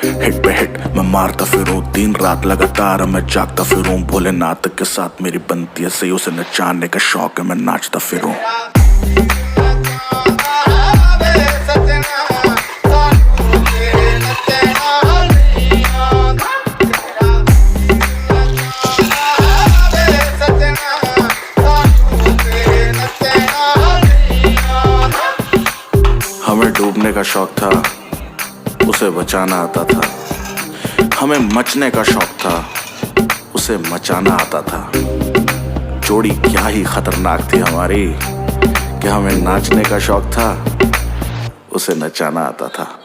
Hit पे hit मैं मारता फिरूं, दिन रात लगातार मैं जागता फिरूं। भोलेनाथ के साथ मेरी बनती है सही, उसे नचाने का शौक है मैं नाचता फिरूं। हमें डूबने का शौक था, उसे बचाना आता था। हमें मचने का शौक था, उसे मचाना आता था। जोड़ी क्या ही खतरनाक थी हमारी कि हमें नाचने का शौक था, उसे नचाना आता था।